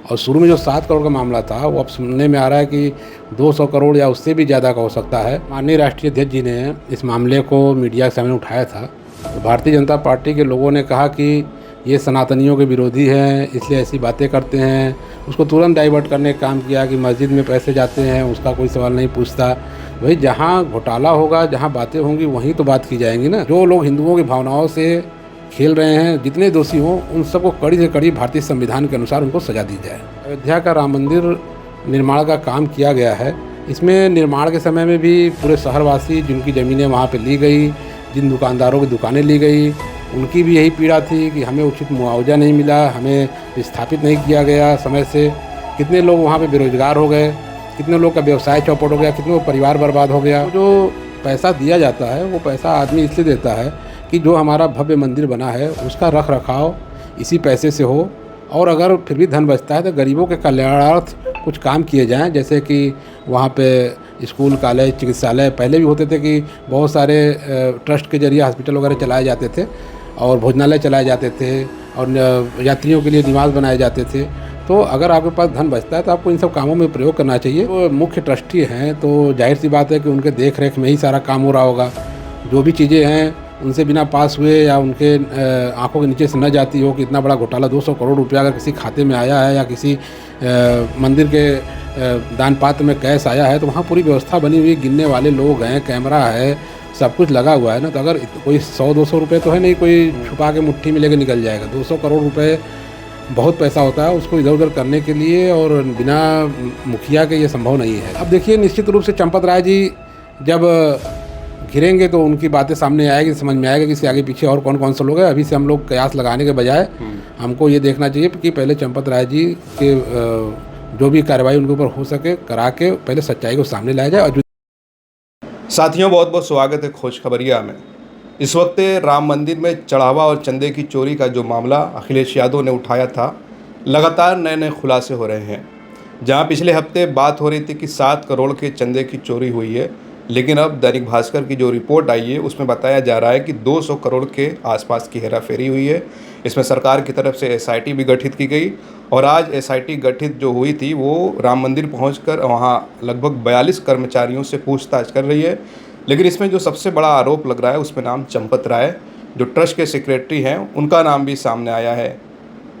और शुरू में जो 7 करोड़ का मामला था वो अब सुनने में आ रहा है कि 200 करोड़ या उससे भी ज़्यादा का हो सकता है। माननीय राष्ट्रीय अध्यक्ष जी ने इस मामले को मीडिया के सामने उठाया था, तो भारतीय जनता पार्टी के लोगों ने कहा कि ये सनातनियों के विरोधी हैं, इसलिए ऐसी बातें करते हैं। उसको तुरंत डाइवर्ट करने का काम किया कि मस्जिद में पैसे जाते हैं, उसका कोई सवाल नहीं पूछता। भाई जहाँ घोटाला होगा, जहाँ बातें होंगी वहीं तो बात की जाएंगी ना। जो लोग हिंदुओं की भावनाओं से खेल रहे हैं, जितने दोषी हों उन सबको कड़ी से कड़ी भारतीय संविधान के अनुसार उनको सजा दी जाए। अयोध्या का राम मंदिर निर्माण का काम किया गया है। इसमें निर्माण के समय में भी पूरे शहरवासी, जिनकी ज़मीनें वहाँ पे ली गई, जिन दुकानदारों की दुकानें ली गई, उनकी भी यही पीड़ा थी कि हमें उचित मुआवजा नहीं मिला, हमें विस्थापित नहीं किया गया समय से। कितने लोग वहाँ पे बेरोजगार हो गए, कितने लोग का व्यवसाय चौपट हो गया, कितने लोग परिवार बर्बाद हो गया। जो पैसा दिया जाता है वो पैसा आदमी इसलिए देता है कि जो हमारा भव्य मंदिर बना है उसका रख रखाव इसी पैसे से हो, और अगर फिर भी धन बचता है तो गरीबों के कल्याणार्थ कुछ काम किए जाएं। जैसे कि वहाँ पे स्कूल, कॉलेज, चिकित्सालय पहले भी होते थे कि बहुत सारे ट्रस्ट के जरिए हॉस्पिटल वगैरह चलाए जाते थे और भोजनालय चलाए जाते थे और यात्रियों के लिए निवास बनाए जाते थे। तो अगर आपके पास धन बचता है तो आपको इन सब कामों में प्रयोग करना चाहिए। वो मुख्य ट्रस्टी हैं तो जाहिर सी बात है कि उनके देख रेख में ही सारा काम हो रहा होगा। जो भी चीज़ें हैं उनसे बिना पास हुए या उनके आंखों के नीचे से न जाती हो कि इतना बड़ा घोटाला 200 करोड़ रुपया अगर किसी खाते में आया है या किसी मंदिर के दान पात्र में कैश आया है, तो वहाँ पूरी व्यवस्था बनी हुई, गिनने वाले लोग हैं, कैमरा है, सब कुछ लगा हुआ है ना। तो अगर कोई 100-200 रुपये तो है नहीं कोई छुपा के मुट्ठी में लेके निकल जाएगा। 200 करोड़ रुपये बहुत पैसा होता है, उसको इधर उधर करने के लिए और बिना मुखिया के ये संभव नहीं है। अब देखिए, निश्चित रूप से चंपत राय जी जब घिरेंगे तो उनकी बातें सामने आएगी, समझ में आएगा कि इसके आगे पीछे और कौन कौन से लोग हैं। अभी से हम लोग कयास लगाने के बजाय हमको ये देखना चाहिए कि पहले चंपत राय जी के जो भी कार्रवाई उनके ऊपर हो सके करा के पहले सच्चाई को सामने लाया जाए। और साथियों, बहुत बहुत स्वागत है खोज खबरिया में। इस वक्त राम मंदिर में चढ़ावा और चंदे की चोरी का जो मामला अखिलेश यादव ने उठाया था, लगातार नए नए खुलासे हो रहे हैं। जहां पिछले हफ्ते बात हो रही थी कि 7 करोड़ के चंदे की चोरी हुई है, लेकिन अब दैनिक भास्कर की जो रिपोर्ट आई है उसमें बताया जा रहा है कि 200 करोड़ के आसपास की हेराफेरी हुई है। इसमें सरकार की तरफ से एसआईटी भी गठित की गई और आज एसआईटी गठित जो हुई थी वो राम मंदिर पहुंचकर वहां लगभग 42 कर्मचारियों से पूछताछ कर रही है। लेकिन इसमें जो सबसे बड़ा आरोप लग रहा है उसमें नाम चंपत राय, जो ट्रस्ट के सेक्रेटरी हैं, उनका नाम भी सामने आया है।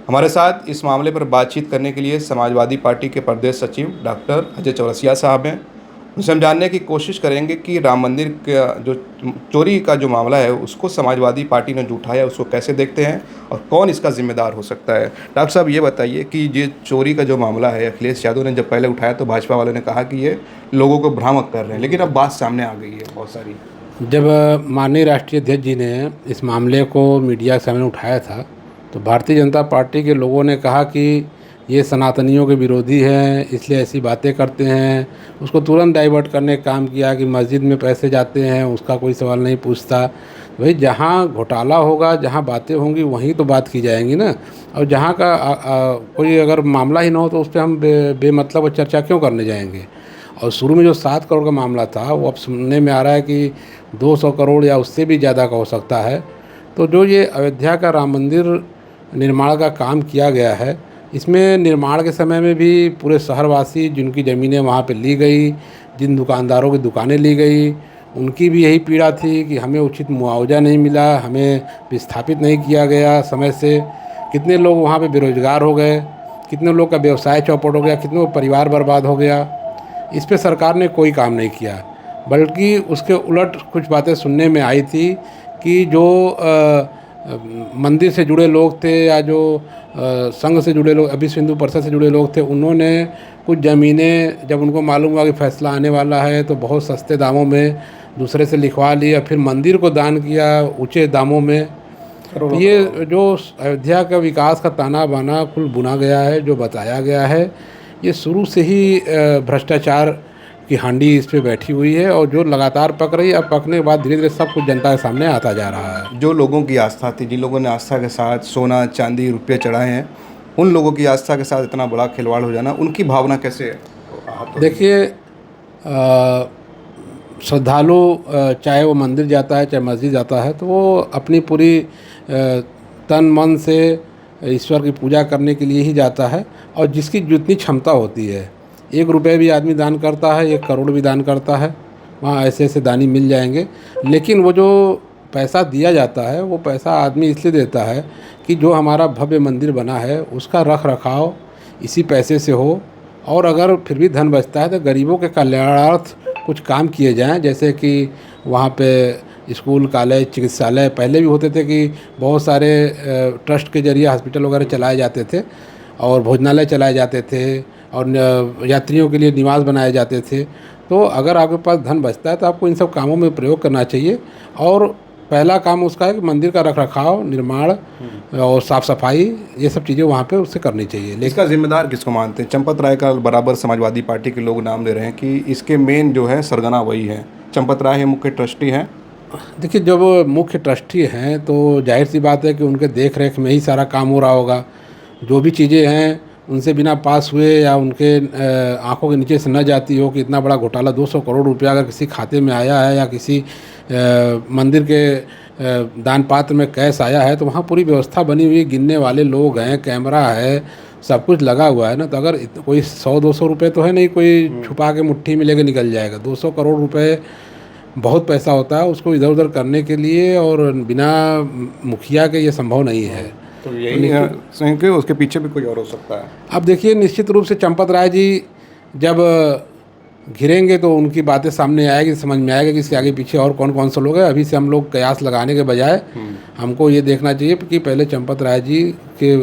हमारे साथ इस मामले पर बातचीत करने के लिए समाजवादी पार्टी के प्रदेश सचिव डॉक्टर अजय चौरसिया साहब हैं। उनसे हम जानने की कोशिश करेंगे कि राम मंदिर का जो चोरी का जो मामला है उसको समाजवादी पार्टी ने जो उठाया उसको कैसे देखते हैं और कौन इसका जिम्मेदार हो सकता है। डॉक्टर साहब, ये बताइए कि ये चोरी का जो मामला है, अखिलेश यादव ने जब पहले उठाया तो भाजपा वालों ने कहा कि ये लोगों को भ्रामक कर रहे हैं, लेकिन अब बात सामने आ गई है बहुत सारी। जब माननीय राष्ट्रीय अध्यक्ष जी ने इस मामले को मीडिया के सामने उठाया था तो भारतीय जनता पार्टी के लोगों ने कहा कि ये सनातनियों के विरोधी हैं, इसलिए ऐसी बातें करते हैं। उसको तुरंत डाइवर्ट करने का काम किया कि मस्जिद में पैसे जाते हैं, उसका कोई सवाल नहीं पूछता। भाई जहाँ घोटाला होगा, जहाँ बातें होंगी वहीं तो बात की जाएंगी ना। और जहाँ का कोई अगर मामला ही ना हो तो उस पर हम बेमतलब चर्चा क्यों करने जाएंगे। और शुरू में जो 7 करोड़ का मामला था वो अब सुनने में आ रहा है कि 200 करोड़ या उससे भी ज़्यादा का हो सकता है। तो जो ये अयोध्या का राम मंदिर निर्माण का काम किया गया है, इसमें निर्माण के समय में भी पूरे शहरवासी, जिनकी ज़मीनें वहाँ पे ली गई, जिन दुकानदारों की दुकानें ली गई, उनकी भी यही पीड़ा थी कि हमें उचित मुआवजा नहीं मिला, हमें विस्थापित नहीं किया गया समय से। कितने लोग वहाँ पे बेरोजगार हो गए, कितने लोग का व्यवसाय चौपट हो गया, कितने लोग परिवार बर्बाद हो गया। इस पे सरकार ने कोई काम नहीं किया, बल्कि उसके उलट कुछ बातें सुनने में आई थी कि जो मंदिर से जुड़े लोग थे या जो संघ से जुड़े लोग, विश्व हिंदू परिषद से जुड़े लोग थे, उन्होंने कुछ ज़मीनें जब उनको मालूम हुआ कि फैसला आने वाला है तो बहुत सस्ते दामों में दूसरे से लिखवा लिया, फिर मंदिर को दान किया ऊंचे दामों में। तो ये जो अयोध्या का विकास का ताना बाना कुल बुना गया है, जो बताया गया है, ये शुरू से ही भ्रष्टाचार की हांडी इस पे बैठी हुई है और जो लगातार पक रही है। अब पकने के बाद धीरे धीरे सब कुछ जनता के सामने आता जा रहा है। जो लोगों की आस्था थी, जिन लोगों ने आस्था के साथ सोना, चांदी, रुपये चढ़ाए हैं, उन लोगों की आस्था के साथ इतना बड़ा खिलवाड़ हो जाना, उनकी भावना कैसे है? देखिए, श्रद्धालु चाहे वो मंदिर जाता है चाहे मस्जिद जाता है तो वो अपनी पूरी तन मन से ईश्वर की पूजा करने के लिए ही जाता है, और जिसकी जितनी क्षमता होती है, 1 रुपये भी आदमी दान करता है, 1 करोड़ भी दान करता है, वहाँ ऐसे ऐसे दानी मिल जाएंगे। लेकिन वो जो पैसा दिया जाता है, वो पैसा आदमी इसलिए देता है कि जो हमारा भव्य मंदिर बना है उसका रख रखाव इसी पैसे से हो, और अगर फिर भी धन बचता है तो गरीबों के कल्याणार्थ कुछ काम किए जाएं। जैसे कि वहाँ पे स्कूल, कॉलेज, चिकित्सालय पहले भी होते थे कि बहुत सारे ट्रस्ट के जरिए हॉस्पिटल वगैरह चलाए जाते थे, और भोजनालय चलाए जाते थे, और यात्रियों के लिए निवास बनाए जाते थे। तो अगर आपके पास धन बचता है तो आपको इन सब कामों में प्रयोग करना चाहिए, और पहला काम उसका है कि मंदिर का रखरखाव, निर्माण और साफ़ सफाई, ये सब चीज़ें वहाँ पे उससे करनी चाहिए। इसका जिम्मेदार किसको मानते हैं? चंपत राय का बराबर समाजवादी पार्टी के लोग नाम ले रहे हैं कि इसके मेन जो है सरगना वही है, चंपत राय मुख्य ट्रस्टी हैं। देखिए, जब मुख्य ट्रस्टी हैं तो जाहिर सी बात है कि उनके देख रेख में ही सारा काम हो रहा होगा। जो भी चीज़ें हैं उनसे बिना पास हुए या उनके आंखों के नीचे से न जाती हो कि इतना बड़ा घोटाला 200 करोड़ रुपया अगर किसी खाते में आया है, या किसी मंदिर के दान पात्र में कैश आया है, तो वहाँ पूरी व्यवस्था बनी हुई है, गिनने वाले लोग हैं, कैमरा है, सब कुछ लगा हुआ है ना। तो अगर कोई 100-200 रुपये तो है नहीं कोई छुपा के मुट्ठी में लेके निकल जाएगा। 200 करोड़ रुपए बहुत पैसा होता है, उसको इधर उधर करने के लिए, और बिना मुखिया के ये संभव नहीं है। तो यही है कि उसके पीछे भी कोई और हो सकता है। अब देखिए, निश्चित रूप से चंपत राय जी जब घिरेंगे तो उनकी बातें सामने आएगी, समझ में आएगा कि इसके आगे पीछे और कौन कौन से लोग हैं। अभी से हम लोग कयास लगाने के बजाय हमको ये देखना चाहिए कि पहले चंपत राय जी के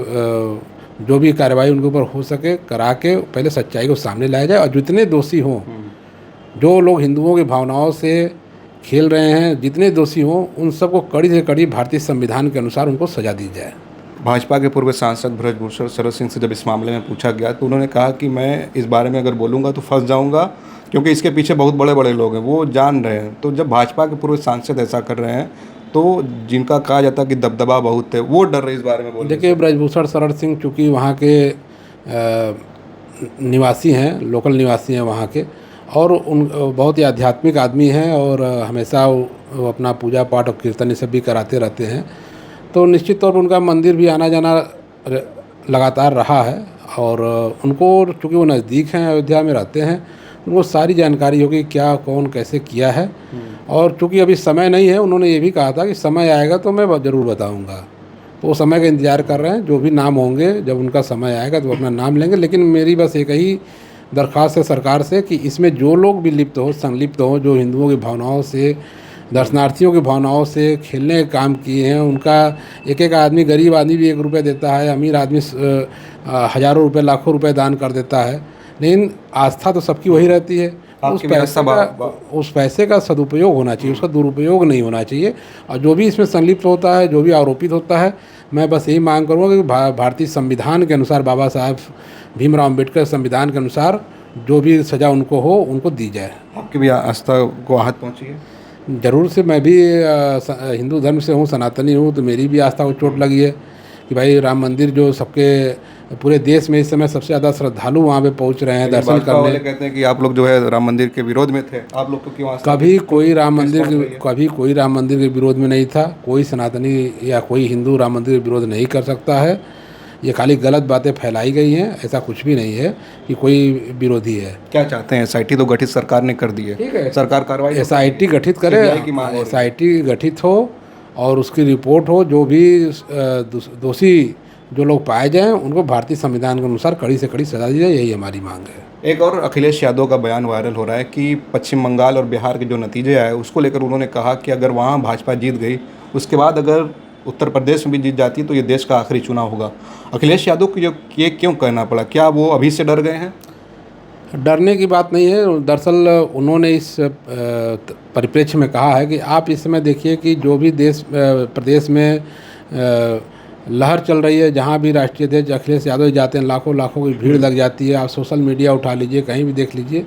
जो भी कार्रवाई उनके ऊपर हो सके करा के पहले सच्चाई को सामने लाया जाए, और जितने दोषी हों, जो लोग हिंदुओं की भावनाओं से खेल रहे हैं, जितने दोषी हों, उन सबको कड़ी से कड़ी भारतीय संविधान के अनुसार उनको सजा दी जाए। भाजपा के पूर्व सांसद ब्रजभूषण शरद सिंह से जब इस मामले में पूछा गया तो उन्होंने कहा कि मैं इस बारे में अगर बोलूँगा तो फंस जाऊँगा, क्योंकि इसके पीछे बहुत बड़े बड़े लोग हैं, वो जान रहे हैं। तो जब भाजपा के पूर्व सांसद ऐसा कर रहे हैं तो जिनका कहा जाता है कि दबदबा बहुत है, वो डर रहे इस बारे में बोलने से। देखिए, ब्रजभूषण शरद सिंह चूँकि वहाँ के निवासी हैं, लोकल निवासी हैं वहाँ के, और उन बहुत ही आध्यात्मिक आदमी हैं, और हमेशा वो अपना पूजा पाठ और कीर्तन ये सब भी कराते रहते हैं। तो निश्चित तौर पर उनका मंदिर भी आना जाना लगातार रहा है, और उनको चूँकि वो नज़दीक हैं, अयोध्या में रहते हैं, उनको सारी जानकारी होगी क्या कौन कैसे किया है। और चूँकि अभी समय नहीं है, उन्होंने ये भी कहा था कि समय आएगा तो मैं ज़रूर बताऊँगा। तो वो समय का इंतज़ार कर रहे हैं, जो भी नाम होंगे जब उनका समय आएगा तो अपना नाम लेंगे। लेकिन मेरी बस एक ही दरख्वास्त है सरकार से कि इसमें जो लोग भी लिप्त हो, संलिप्त हो, जो हिंदुओं की भावनाओं से, दर्शनार्थियों की भावनाओं से खेलने का काम किए हैं, उनका एक एक आदमी, गरीब आदमी भी 1 रुपया देता है, अमीर आदमी हज़ारों रुपए, लाखों रुपए दान कर देता है, लेकिन आस्था तो सबकी वही रहती है। उस पैसे का सदुपयोग होना चाहिए, उसका दुरुपयोग नहीं होना चाहिए। और जो भी इसमें संलिप्त होता है, जो भी आरोपित होता है, मैं बस यही मांग करूँगा कि भारतीय संविधान के अनुसार, बाबा साहब भीमराव अम्बेडकर संविधान के अनुसार जो भी सज़ा उनको हो, उनको दी जाए। आपकी भी आस्था को आहत पहुँची है? ज़रूर से, मैं भी हिंदू धर्म से हूँ, सनातनी हूँ, तो मेरी भी आस्था को चोट लगी है कि भाई राम मंदिर जो सबके पूरे देश में इस समय सबसे ज़्यादा श्रद्धालु वहाँ पे पहुँच रहे हैं दर्शन करने। कहते हैं कि आप लोग जो है राम मंदिर के विरोध में थे, आप लोग को क्यों आस्था? कभी कोई राम मंदिर के विरोध में नहीं था। कोई सनातनी या कोई हिंदू राम मंदिर के विरोध नहीं कर सकता है। ये खाली गलत बातें फैलाई गई हैं, ऐसा कुछ भी नहीं है कि कोई विरोधी है। क्या चाहते हैं? SIT तो गठित सरकार ने कर दी है, ठीक है, सरकार कार्रवाई SIT गठित करे, SIT गठित हो और उसकी रिपोर्ट हो, जो भी दोषी जो लोग पाए जाएं उनको भारतीय संविधान के अनुसार कड़ी से कड़ी सजा दी जाए, यही हमारी मांग है। एक और अखिलेश यादव का बयान वायरल हो रहा है कि पश्चिम बंगाल और बिहार के जो नतीजे आए उसको लेकर उन्होंने कहा कि अगर वहाँ भाजपा जीत गई, उसके बाद अगर उत्तर प्रदेश में भी जीत जाती है तो ये देश का आखिरी चुनाव होगा। अखिलेश यादव को ये क्यों कहना पड़ा? क्या वो अभी से डर गए हैं? डरने की बात नहीं है। दरअसल उन्होंने इस परिप्रेक्ष्य में कहा है कि आप इस समय देखिए कि जो भी प्रदेश में लहर चल रही है, जहाँ भी राष्ट्रीय अध्यक्ष अखिलेश यादव जाते हैं, लाखों लाखों की भीड़ लग जाती है। आप सोशल मीडिया उठा लीजिए, कहीं भी देख लीजिए,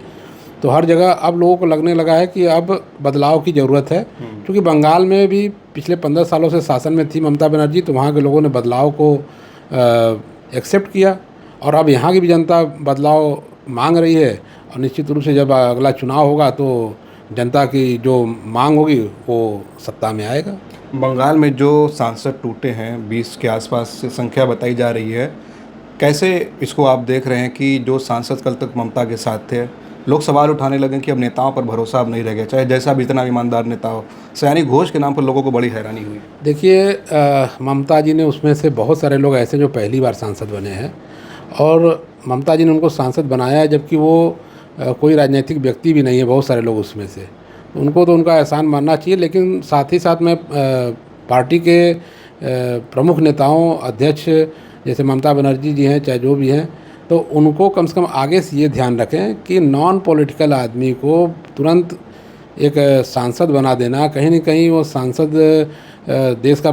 तो हर जगह अब लोगों को लगने लगा है कि अब बदलाव की ज़रूरत है। क्योंकि बंगाल में भी पिछले 15 सालों से शासन में थी ममता बनर्जी, तो वहाँ के लोगों ने बदलाव को एक्सेप्ट किया, और अब यहाँ की भी जनता बदलाव मांग रही है। और निश्चित रूप से जब अगला चुनाव होगा तो जनता की जो मांग होगी वो सत्ता में आएगा। बंगाल में जो सांसद टूटे हैं 20 के आसपास से संख्या बताई जा रही है, कैसे इसको आप देख रहे हैं कि जो सांसद कल तक ममता के साथ थे, लोग सवाल उठाने लगे कि अब नेताओं पर भरोसा अब नहीं रह गया, चाहे जैसा भी इतना ईमानदार नेता हो। सयानी घोष के नाम पर लोगों को बड़ी हैरानी हुई। देखिए, ममता जी ने उसमें से बहुत सारे लोग ऐसे जो पहली बार सांसद बने हैं और ममता जी ने उनको सांसद बनाया है, जबकि वो कोई राजनीतिक व्यक्ति भी नहीं है, बहुत सारे लोग उसमें से। उनको तो उनका एहसान मानना चाहिए, लेकिन साथ ही साथ में पार्टी के प्रमुख नेताओं, अध्यक्ष जैसे ममता बनर्जी जी हैं, चाहे जो भी हैं, तो उनको कम से कम आगे से ये ध्यान रखें कि नॉन पॉलिटिकल आदमी को तुरंत एक सांसद बना देना, कहीं न कहीं वो सांसद देश का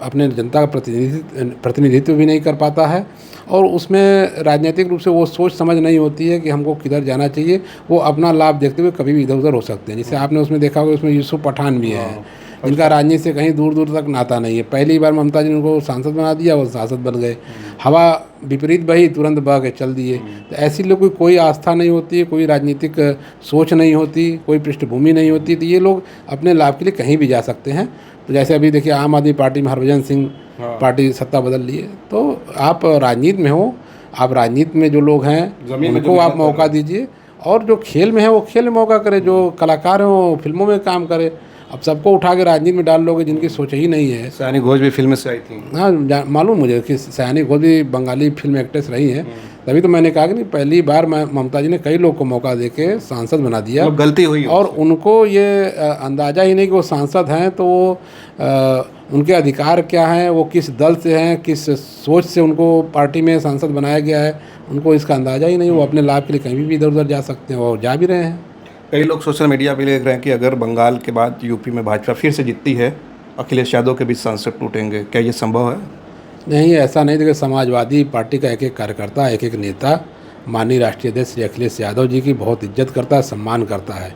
अपने जनता का प्रतिनिधित्व भी नहीं कर पाता है और उसमें राजनीतिक रूप से वो सोच समझ नहीं होती है कि हमको किधर जाना चाहिए। वो अपना लाभ देखते हुए कभी भी इधर उधर हो सकते हैं। जैसे आपने उसमें देखा होगा, उसमें यूसुफ पठान भी है, जिनका राजनीति से कहीं दूर दूर तक नाता नहीं है। पहली बार ममता जी ने उनको सांसद बना दिया, वो सांसद बन गए। हवा विपरीत बही, तुरंत बह के चल दिए। तो ऐसी लोगों की कोई आस्था नहीं होती है, कोई राजनीतिक सोच नहीं होती, कोई पृष्ठभूमि नहीं होती, तो ये लोग अपने लाभ के लिए कहीं भी जा सकते हैं। तो जैसे अभी देखिए, आम आदमी पार्टी में हरभजन सिंह पार्टी सत्ता बदल लिए। तो आप राजनीति में हो, आप राजनीति में जो लोग हैं उनको आप मौका दीजिए, और जो खेल में है वो खेल में मौका करे, जो कलाकार हैं वो फिल्मों में काम करे। अब सबको उठा के राजनीति में डाल लोगे जिनकी सोच ही नहीं है। सयानी घोष भी फिल्म से आई थी। हाँ, मालूम मुझे कि सयानी घोष भी बंगाली फिल्म एक्ट्रेस रही हैं। तभी तो मैंने कहा कि नहीं, पहली बार ममता जी ने कई लोग को मौका देके सांसद बना दिया। गलती हुई और उनको ये अंदाज़ा ही नहीं कि वो सांसद हैं, तो वो उनके अधिकार क्या हैं, वो किस दल से हैं, किस सोच से उनको पार्टी में सांसद बनाया गया है, उनको इसका अंदाज़ा ही नहीं। वो अपने लाभ के लिए कहीं भी इधर उधर जा सकते हैं और जा भी रहे हैं। कई लोग सोशल मीडिया पे लिख रहे हैं कि अगर बंगाल के बाद यूपी में भाजपा फिर से जीतती है, अखिलेश यादव के बीच सांसद टूटेंगे, क्या ये संभव है? नहीं, ऐसा नहीं। देखिए, समाजवादी पार्टी का एक एक कार्यकर्ता, एक एक नेता माननीय राष्ट्रीय अध्यक्ष श्री अखिलेश यादव जी की बहुत इज्जत करता है, सम्मान करता है।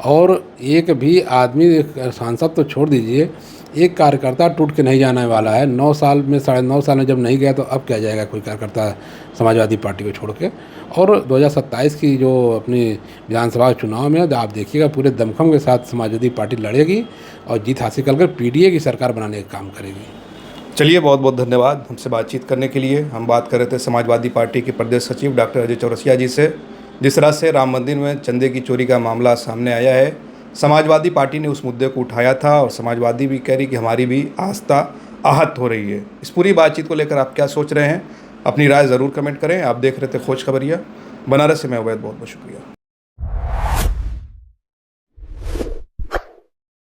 और एक भी आदमी, सांसद तो छोड़ दीजिए, एक कार्यकर्ता टूट के नहीं जाने वाला है। 9 साल में, 9.5 साल में जब नहीं गया तो अब क्या जाएगा कोई कार्यकर्ता समाजवादी पार्टी को छोड़ के। और 2027 की जो अपनी विधानसभा चुनाव में आप देखिएगा, पूरे दमखम के साथ समाजवादी पार्टी लड़ेगी और जीत हासिल कर पीडीए की सरकार बनाने का काम करेगी। चलिए, बहुत बहुत धन्यवाद हमसे बातचीत करने के लिए। हम बात कर रहे थे समाजवादी पार्टी के प्रदेश सचिव डॉक्टर अजय चौरसिया जी से। जिस तरह से राम मंदिर में चंदे की चोरी का मामला सामने आया है, समाजवादी पार्टी ने उस मुद्दे को उठाया था और समाजवादी भी कह रही कि हमारी भी आस्था आहत हो रही है। इस पूरी बातचीत को लेकर आप क्या सोच रहे हैं? अपनी राय ज़रूर कमेंट करें। आप देख रहे थे खोज खबरिया। बनारस से मैं अवैध, बहुत बहुत शुक्रिया।